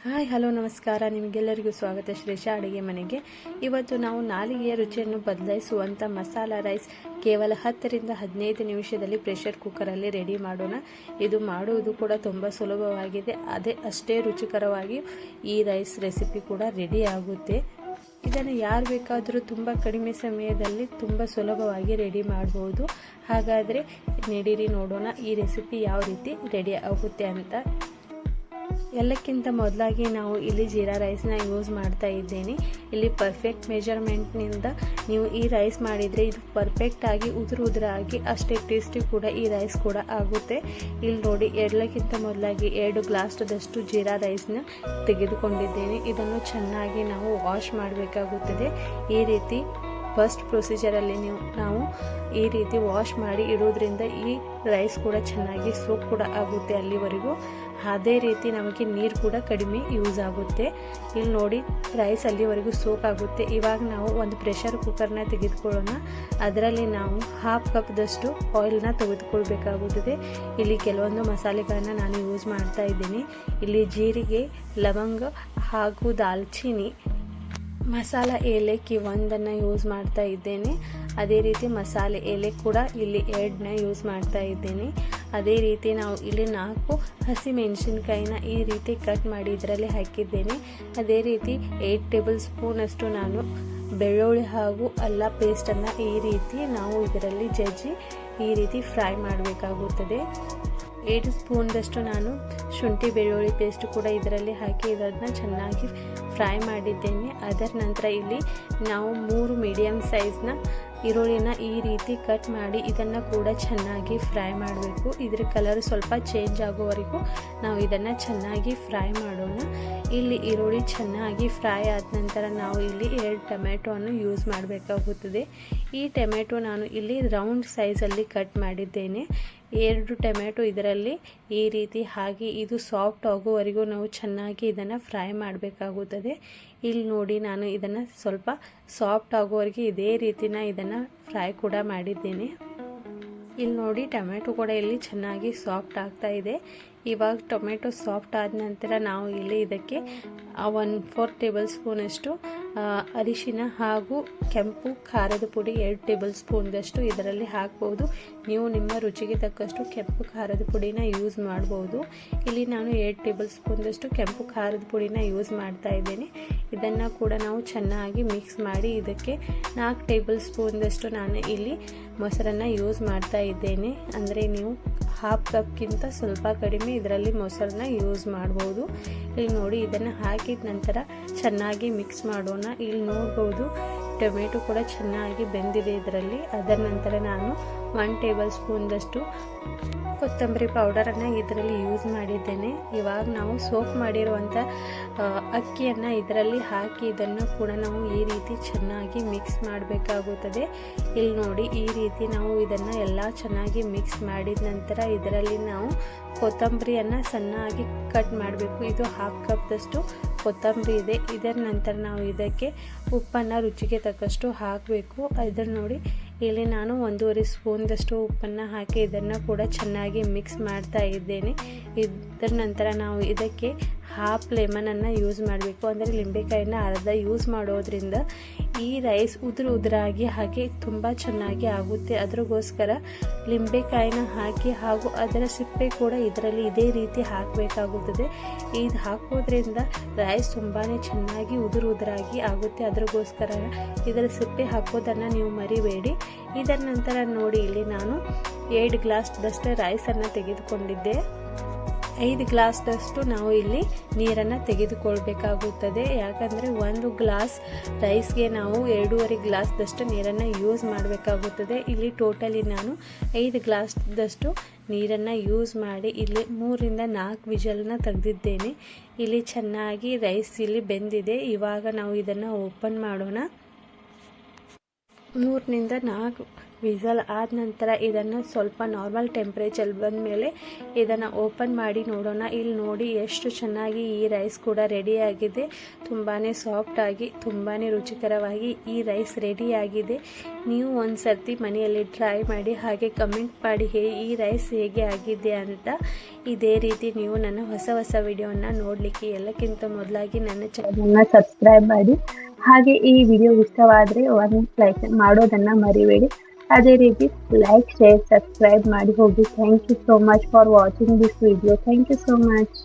Hi hello ನಮಸ್ಕಾರ. ನಿಮಗೆಲ್ಲರಿಗೂ ಸ್ವಾಗತ ಶ್ರೇಷಾ ಅಡುಗೆ ಮನೆಗೆ. ಇವತ್ತು ನಾವು ನಾಲಿಗೆಯ ರುಚಿಯನ್ನು ಬದಲಾಯಿಸುವಂಥ ಮಸಾಲಾ ರೈಸ್ ಕೇವಲ 10 ರಿಂದ 15 ನಿಮಿಷದಲ್ಲಿ ಪ್ರೆಷರ್ ಕುಕ್ಕರಲ್ಲಿ ರೆಡಿ ಮಾಡೋಣ. ಇದು ಮಾಡುವುದು ಕೂಡ ತುಂಬ ಸುಲಭವಾಗಿದೆ, ಅಷ್ಟೇ ರುಚಿಕರವಾಗಿ ಈ ರೈಸ್ ರೆಸಿಪಿ ಕೂಡ ರೆಡಿ ಆಗುತ್ತೆ. ಇದನ್ನು ಯಾರು ಬೇಕಾದರೂ ತುಂಬ ಕಡಿಮೆ ಸಮಯದಲ್ಲಿ ತುಂಬ ಸುಲಭವಾಗಿ ರೆಡಿ ಮಾಡಬಹುದು. ಹಾಗಾದರೆ ನಡೀರಿ ನೋಡೋಣ ಈ ರೆಸಿಪಿ ಯಾವ ರೀತಿ ರೆಡಿ ಆಗುತ್ತೆ ಅಂತ. ಎಲ್ಲಕ್ಕಿಂತ ಮೊದಲಾಗಿ ನಾವು ಇಲ್ಲಿ ಜೀರಾ ರೈಸ್ನ ಯೂಸ್ ಮಾಡ್ತಾ ಇದ್ದೇನೆ. ಇಲ್ಲಿ ಪರ್ಫೆಕ್ಟ್ ಮೆಜರ್ಮೆಂಟ್ನಿಂದ ನೀವು ಈ ರೈಸ್ ಮಾಡಿದರೆ ಇದು ಪರ್ಫೆಕ್ಟಾಗಿ ಉದುರಾಗಿ ಅಷ್ಟೇ ಟೇಸ್ಟಿ ಕೂಡ ಈ ರೈಸ್ ಕೂಡ ಆಗುತ್ತೆ. ಇಲ್ಲಿ ನೋಡಿ, ಎಲ್ಲಕ್ಕಿಂತ ಮೊದಲಾಗಿ 2 ಗ್ಲಾಸ್ದಷ್ಟು ಜೀರಾ ರೈಸ್ನ ತೆಗೆದುಕೊಂಡಿದ್ದೇನೆ. ಇದನ್ನು ಚೆನ್ನಾಗಿ ನಾವು ವಾಶ್ ಮಾಡಬೇಕಾಗುತ್ತದೆ. ಈ ರೀತಿ ಫಸ್ಟ್ ಪ್ರೊಸೀಜರಲ್ಲಿ ನಾವು ಈ ರೀತಿ ವಾಶ್ ಮಾಡಿ ಇಡೋದ್ರಿಂದ ಈ ರೈಸ್ ಕೂಡ ಚೆನ್ನಾಗಿ ಸೋಕ್ ಕೂಡ ಆಗುತ್ತೆ ಅಲ್ಲಿವರೆಗೂ. ಅದೇ ರೀತಿ ನಮಗೆ ನೀರು ಕೂಡ ಕಡಿಮೆ ಯೂಸ್ ಆಗುತ್ತೆ. ಇಲ್ಲಿ ನೋಡಿ, ರೈಸ್ ಅಲ್ಲಿವರೆಗೂ ಸೋಕ್ ಆಗುತ್ತೆ. ಇವಾಗ ನಾವು ಒಂದು ಪ್ರೆಷರ್ ಕುಕ್ಕರ್ನ ತೆಗೆದುಕೊಳ್ಳೋಣ. ಅದರಲ್ಲಿ ನಾವು 1/2 ಕಪ್ದಷ್ಟು ಆಯಿಲ್ನ ತೆಗೆದುಕೊಳ್ಬೇಕಾಗುತ್ತದೆ. ಇಲ್ಲಿ ಕೆಲವೊಂದು ಮಸಾಲೆಗಳನ್ನು ನಾನು ಯೂಸ್ ಮಾಡ್ತಾ ಇದ್ದೀನಿ. ಇಲ್ಲಿ ಜೀರಿಗೆ, ಲವಂಗ ಹಾಗೂ ದಾಲ್ಚಿನ್ನಿ, ಮಸಾಲ ಏಲಕ್ಕಿ ಒಂದನ್ನು ಯೂಸ್ ಮಾಡ್ತಾ ಇದ್ದೇನೆ. ಅದೇ ರೀತಿ ಮಸಾಲೆ ಎಲೆ ಕೂಡ ಇಲ್ಲಿ 2ನ ಯೂಸ್ ಮಾಡ್ತಾ ಇದ್ದೇನೆ. ಅದೇ ರೀತಿ ನಾವು ಇಲ್ಲಿ 4 ಹಸಿ ಮೆಣಸಿನಕಾಯಿನ ಈ ರೀತಿ ಕಟ್ ಮಾಡಿ ಇದರಲ್ಲಿ ಹಾಕಿದ್ದೇನೆ. ಅದೇ ರೀತಿ 8 ಟೇಬಲ್ ಸ್ಪೂನ್ ಅಷ್ಟು ನಾನು ಬೆಳ್ಳುಳ್ಳಿ ಹಾಗೂ ಅಲ್ಲ ಪೇಸ್ಟನ್ನು ಈ ರೀತಿ ನಾವು ಇದರಲ್ಲಿ ಜಜ್ಜಿ ಈ ರೀತಿ ಫ್ರೈ ಮಾಡಬೇಕಾಗುತ್ತದೆ. 8 ಸ್ಪೂನ್ದಷ್ಟು ನಾನು ಶುಂಠಿ ಬೆಳ್ಳುಳ್ಳಿ ಪೇಸ್ಟ್ ಕೂಡ ಇದರಲ್ಲಿ ಹಾಕಿ ಇದನ್ನು ಚೆನ್ನಾಗಿ ಫ್ರೈ ಮಾಡಿದ್ದೇನೆ. ಅದರ ನಂತರ ಇಲ್ಲಿ ನಾವು 3 ಮೀಡಿಯಮ್ ಸೈಜ್ನ ಈರುಳ್ಳಿನ ಈ ರೀತಿ ಕಟ್ ಮಾಡಿ ಇದನ್ನು ಕೂಡ ಚೆನ್ನಾಗಿ ಫ್ರೈ ಮಾಡಬೇಕು. ಇದರ ಕಲರ್ ಸ್ವಲ್ಪ ಚೇಂಜ್ ಆಗೋವರೆಗೂ ನಾವು ಇದನ್ನು ಚೆನ್ನಾಗಿ ಫ್ರೈ ಮಾಡೋಣ. ಇಲ್ಲಿ ಈರುಳ್ಳಿ ಚೆನ್ನಾಗಿ ಫ್ರೈ ಆದ ನಂತರ ನಾವು ಇಲ್ಲಿ 2 ಟೊಮೆಟೊವನ್ನು ಯೂಸ್ ಮಾಡಬೇಕಾಗುತ್ತದೆ. ಈ ಟೊಮೆಟೊ ನಾನು ಇಲ್ಲಿ ರೌಂಡ್ ಸೈಜಲ್ಲಿ ಕಟ್ ಮಾಡಿದ್ದೇನೆ. 2 ಟೊಮೆಟೊ ಇದರಲ್ಲಿ ಈ ರೀತಿ ಹಾಕಿ ಇದು ಸಾಫ್ಟ್ ಆಗೋವರೆಗೂ ನಾವು ಚೆನ್ನಾಗಿ ಇದನ್ನು ಫ್ರೈ ಮಾಡಬೇಕಾಗುತ್ತದೆ. ಇಲ್ಲಿ ನೋಡಿ, ನಾನು ಇದನ್ನು ಸ್ವಲ್ಪ ಸಾಫ್ಟ್ ಆಗೋವರೆಗೆ ಇದೇ ರೀತಿನ ಇದನ್ನು ಫ್ರೈ ಕೂಡ ಮಾಡಿದ್ದೇನೆ. ಇಲ್ಲಿ ನೋಡಿ, ಟೊಮೆಟೊ ಕೂಡ ಇಲ್ಲಿ ಚೆನ್ನಾಗಿ ಸಾಫ್ಟ್ ಆಗ್ತಾ ಇದೆ. ಇವಾಗ ಟೊಮೆಟೊ ಸಾಫ್ಟ್ ಆದ ನಂತರ ನಾವು ಇಲ್ಲಿ ಇದಕ್ಕೆ 1/4 ಟೇಬಲ್ ಸ್ಪೂನ್ ಅಷ್ಟು ಅರಿಶಿನ ಹಾಗೂ ಕೆಂಪು ಖಾರದ ಪುಡಿ 2 ಟೇಬಲ್ ಸ್ಪೂನ್ದಷ್ಟು ಇದರಲ್ಲಿ ಹಾಕ್ಬೋದು. ನೀವು ನಿಮ್ಮ ರುಚಿಗೆ ತಕ್ಕಷ್ಟು ಕೆಂಪು ಖಾರದ ಪುಡಿನ ಯೂಸ್ ಮಾಡ್ಬೋದು. ಇಲ್ಲಿ ನಾನು 2 ಟೇಬಲ್ ಸ್ಪೂನ್ದಷ್ಟು ಕೆಂಪು ಖಾರದ ಪುಡಿನ ಯೂಸ್ ಮಾಡ್ತಾ ಇದ್ದೇನೆ. ಇದನ್ನು ಕೂಡ ನಾವು ಚೆನ್ನಾಗಿ ಮಿಕ್ಸ್ ಮಾಡಿ ಇದಕ್ಕೆ 4 ಟೇಬಲ್ ಸ್ಪೂನ್ದಷ್ಟು ನಾನು ಇಲ್ಲಿ ಮೊಸರನ್ನು ಯೂಸ್ ಮಾಡ್ತಾ ಇದ್ದೇನೆ. ಅಂದರೆ ನೀವು 1/2 ಕಪ್ಗಿಂತ ಸ್ವಲ್ಪ ಕಡಿಮೆ ಇದರಲ್ಲಿ ಮೊಸರನ್ನ ಯೂಸ್ ಮಾಡ್ಬೋದು. ಇಲ್ಲಿ ನೋಡಿ, ಇದನ್ನು ಹಾಕಿದ ನಂತರ ಚೆನ್ನಾಗಿ ಮಿಕ್ಸ್ ಮಾಡೋಣ. ಇಲ್ಲಿ ನೋಡ್ಬೋದು, ಟೊಮೆಟೊ ಕೂಡ ಚೆನ್ನಾಗಿ ಬೆಂದಿದೆ ಇದರಲ್ಲಿ. ಅದರ ನಂತರ ನಾನು 1 ಟೇಬಲ್ ಸ್ಪೂನ್ದಷ್ಟು ಕೊತ್ತಂಬರಿ ಪೌಡರನ್ನು ಇದರಲ್ಲಿ ಯೂಸ್ ಮಾಡಿದ್ದೇನೆ. ಇವಾಗ ನಾವು ಸೋಕ್ ಮಾಡಿರುವಂಥ ಅಕ್ಕಿಯನ್ನು ಇದರಲ್ಲಿ ಹಾಕಿ ಇದನ್ನು ಕೂಡ ನಾವು ಈ ರೀತಿ ಚೆನ್ನಾಗಿ ಮಿಕ್ಸ್ ಮಾಡಬೇಕಾಗುತ್ತದೆ. ಇಲ್ಲಿ ನೋಡಿ, ಈ ರೀತಿ ನಾವು ಇದನ್ನು ಎಲ್ಲ ಚೆನ್ನಾಗಿ ಮಿಕ್ಸ್ ಮಾಡಿದ ನಂತರ ಇದರಲ್ಲಿ ನಾವು ಕೊತ್ತಂಬರಿಯನ್ನು ಸಣ್ಣಾಗಿ ಕಟ್ ಮಾಡಬೇಕು. ಇದು 1/2 ಕಪ್ದಷ್ಟು ಕೊತ್ತಂಬರಿ ಇದೆ. ಇದರ ನಂತರ ನಾವು ಇದಕ್ಕೆ ಉಪ್ಪನ್ನು ರುಚಿಗೆ ತಕ್ಕಷ್ಟು ಹಾಕಬೇಕು. ಇದನ್ನು ನೋಡಿ, ಇಲ್ಲಿ ನಾನು 1.5 ಸ್ಪೂನ್ದಷ್ಟು ಉಪ್ಪನ್ನು ಹಾಕಿ ಇದನ್ನು ಕೂಡ ಚೆನ್ನಾಗಿ ಮಿಕ್ಸ್ ಮಾಡ್ತಾ ಇದ್ದೇನೆ. ಇದರ ನಂತರ ನಾವು ಇದಕ್ಕೆ 1/2 ಲೆಮನನ್ನು ಯೂಸ್ ಮಾಡಬೇಕು. ಅಂದರೆ ಲಿಂಬೆಕಾಯಿನ ಅರ್ಧ ಯೂಸ್ ಮಾಡೋದ್ರಿಂದ ಈ ರೈಸ್ ಉದುರಾಗಿ ಹಾಗೆ ತುಂಬ ಚೆನ್ನಾಗಿ ಆಗುತ್ತೆ. ಅದಕ್ಕೋಸ್ಕರ ಲಿಂಬೆಕಾಯಿನ ಹಾಕಿ ಹಾಗೂ ಅದರ ಸಿಪ್ಪೆ ಕೂಡ ಇದರಲ್ಲಿ ಇದೇ ರೀತಿ ಹಾಕಬೇಕಾಗುತ್ತದೆ. ಇದು ಹಾಕೋದ್ರಿಂದ ರೈಸ್ ತುಂಬಾ ಚೆನ್ನಾಗಿ ಉದುರಾಗಿ ಆಗುತ್ತೆ. ಅದಕ್ಕೋಸ್ಕರ ಇದರ ಸಿಪ್ಪೆ ಹಾಕೋದನ್ನು ನೀವು ಮರಿಬೇಡಿ. ಇದರ ನಂತರ ನೋಡಿ, ಇಲ್ಲಿ ನಾನು 2 ಗ್ಲಾಸ್ದಷ್ಟು ರೈಸನ್ನು ತೆಗೆದುಕೊಂಡಿದ್ದೆ. 5 ಗ್ಲಾಸ್ದಷ್ಟು ನಾವು ಇಲ್ಲಿ ನೀರನ್ನು ತೆಗೆದುಕೊಳ್ಬೇಕಾಗುತ್ತದೆ. ಯಾಕಂದರೆ 1 ಗ್ಲಾಸ್ ರೈಸ್ಗೆ ನಾವು 2.5 ಗ್ಲಾಸ್ದಷ್ಟು ನೀರನ್ನು ಯೂಸ್ ಮಾಡಬೇಕಾಗುತ್ತದೆ. ಇಲ್ಲಿ ಟೋಟಲಿ ನಾನು 5 ಗ್ಲಾಸ್ದಷ್ಟು ನೀರನ್ನು ಯೂಸ್ ಮಾಡಿ ಇಲ್ಲಿ 3 ರಿಂದ 4 ವಿಜಲ್ನ ತೆಗೆದಿದ್ದೇನೆ. ಇಲ್ಲಿ ಚೆನ್ನಾಗಿ ರೈಸ್ ಇಲ್ಲಿ ಬೆಂದಿದೆ. ಇವಾಗ ನಾವು ಇದನ್ನು ಓಪನ್ ಮಾಡೋಣ. 3 ರಿಂದ 4 ವಿಸಲ್ ಆದ ನಂತರ ಇದನ್ನು ಸ್ವಲ್ಪ ನಾರ್ಮಲ್ ಟೆಂಪ್ರೇಚರ್ ಬಂದ ಮೇಲೆ ಇದನ್ನು ಓಪನ್ ಮಾಡಿ ನೋಡೋಣ. ಇಲ್ಲಿ ನೋಡಿ ಎಷ್ಟು ಚೆನ್ನಾಗಿ ಈ ರೈಸ್ ಕೂಡ ರೆಡಿಯಾಗಿದೆ. ತುಂಬಾ ಸಾಫ್ಟಾಗಿ ತುಂಬಾ ರುಚಿಕರವಾಗಿ ಈ ರೈಸ್ ರೆಡಿಯಾಗಿದೆ. ನೀವು ಒಂದು ಸರ್ತಿ ಮನೆಯಲ್ಲಿ ಟ್ರೈ ಮಾಡಿ, ಹಾಗೆ ಕಮೆಂಟ್ ಮಾಡಿ ಈ ರೈಸ್ ಹೇಗೆ ಆಗಿದೆ ಅಂತ. ಇದೇ ರೀತಿ ನೀವು ನನ್ನ ಹೊಸ ವಿಡಿಯೋನ ನೋಡಲಿಕ್ಕೆ ಎಲ್ಲಕ್ಕಿಂತ ಮೊದಲಾಗಿ ನನ್ನ ಚಾನಲ್ನ ಸಬ್ಸ್ಕ್ರೈಬ್ ಮಾಡಿ. ಹಾಗೆ ಈ ವಿಡಿಯೋ ಇಷ್ಟವಾದರೆ ಒಂದು ಲೈಕ್ ಮಾಡೋದನ್ನು ಮರಿಬೇಡಿ. ಅದೇ ರೀತಿ ಲೈಕ್, ಶೇರ್, ಸಬ್ಸ್ಕ್ರೈಬ್ ಮಾಡಿ ಹೋಗಿ. Thank you so much for watching this video. Thank you so much.